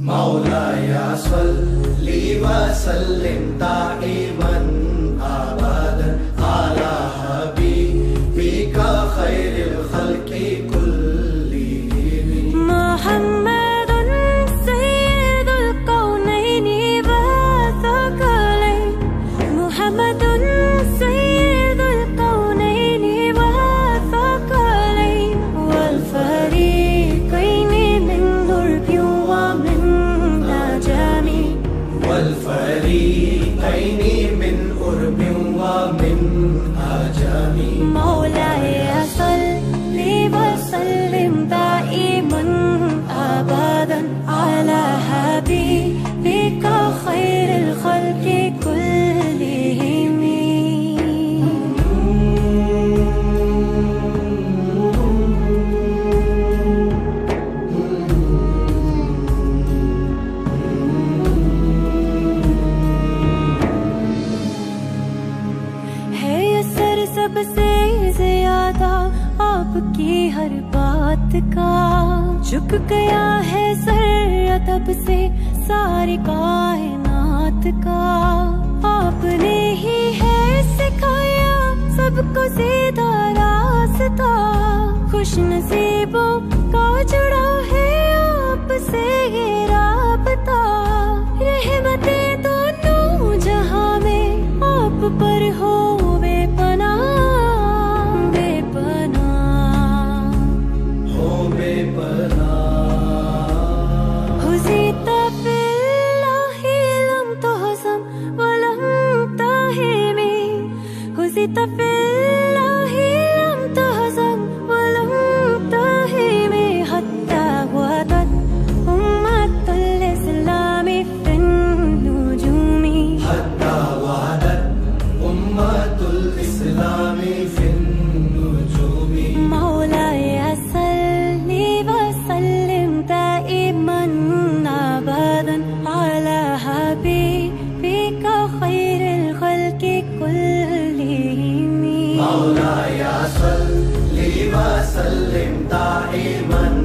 मौलाया सल्ली व सल्लिम दाइमन अबदन अला हबीबिका खैरिल खल्क़ि कुल्लिहिम। मुहम्मदुन सय्यिदुल कौनैनि व सकलैन, मुहम्मदुन सय्यिदुल कौनैनि व सकलैन, वल फरीक़ैनि मिन उर्बिन व मिन अजमी, वल फरीक़ैनि मिन उर्बिन व मिन अजमी। मौलाया सल्ली व सल्लिम दाइमन अबदन अला हबीबिका खैरिल खल्क़ि कुल्लिहिम। है असर सबसे ज्यादा आपकी हर बात का, झुक गया है सर अदब से सारी कायनात का। आपने ही है सिखाया सबको सीधा रास्ता, खुश नसीबों का जुड़ा है आपसे ये राबता। रहमतें दोनों जहां में आप पर हो बेपनाह, बेपनाह हो बेपनाह। हुज़ीता फ़िल्लाहि लम तुहज़म व लम ताहिमी, हुज़ीता फ़िल्लाहि लम तुहज़म व लम ताहिमी, हत्ता वदत उम्मतुल इस्लामी फ़िन नुजूमी, हत्ता वदत उम्मतुल इस्लामी फ़िन नुजूमी। मौलाया सल्ली व सल्लिम दाइमन अबदन अला हबीबिका खैरिल खल्क़ि कुल्लिहिम। मौलाया सल्ली व सल्लिम दाइमन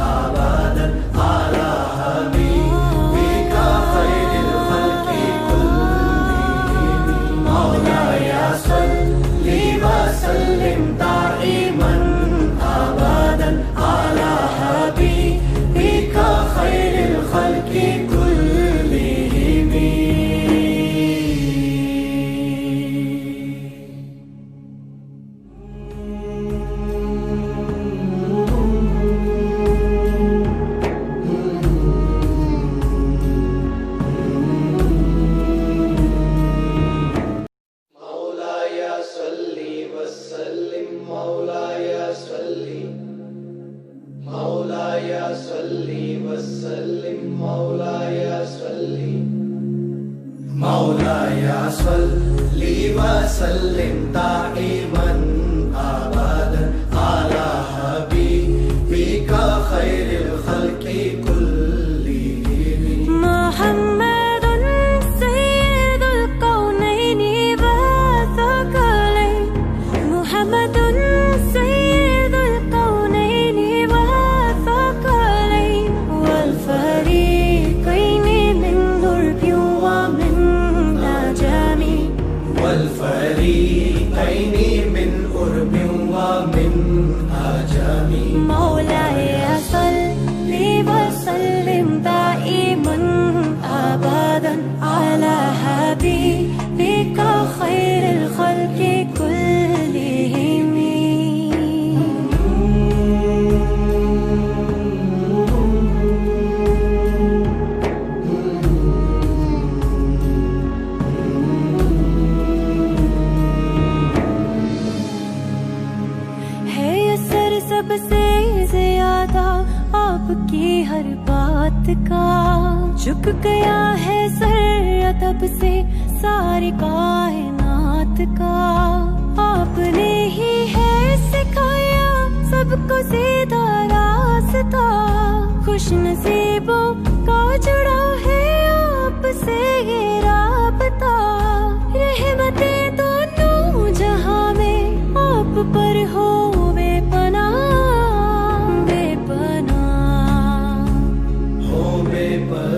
अबदन अला हबीबिका खैरिल खल्क़ि कुल्लिहिम। मौलाया सल्ली व सल्लिम दाइमन अबदन अला हबीबिका खैरिल खल्क़ि कुल्लिहिम। मौलाया सल्ली व सल्लिम, मौलाया सल्ली, मौलाया सल्ली व सल्लिम, मौलाया सल्ली, मौलाया सल्ली व सल्लिम दाइमन अबदन अला हबीबिका खैरिल खल्क़ि कुल्लिहिम। मुहम्मदुन सय्यिदुल कौनैनि व सकलैन, मुहम्मदुन सय्यिदुल कौनैनि व सकलैन, वल फरीक़ैनि मिन उर्बिन व मिन अजमी, वल फरीक़ैनि मिन उर्बिन व मिन अजमी। मौलाया सल्ली व सल्लिम दाइमन अबदन अला हबीबिका खैरिल खल्क़ि कुल्लिहिम। है असर सबसे ज्यादा आपकी हर बात का, झुक गया है सर अदब से सारी कायनात का। आपने ही है सिखाया सबको सीधा रास्ता, खुश नसीबों का जुड़ा है आपसे ये राबता। रहमतें दोनों जहां में आप पर हो बेपनाह, बेपनाह हो बेपनाह।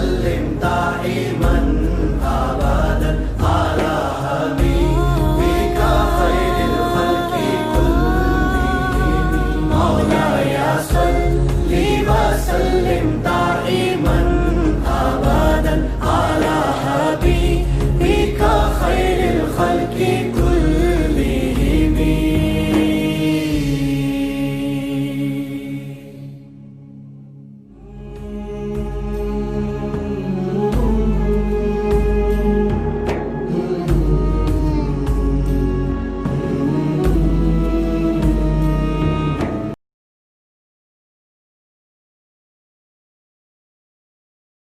वसल्लिम दाइमन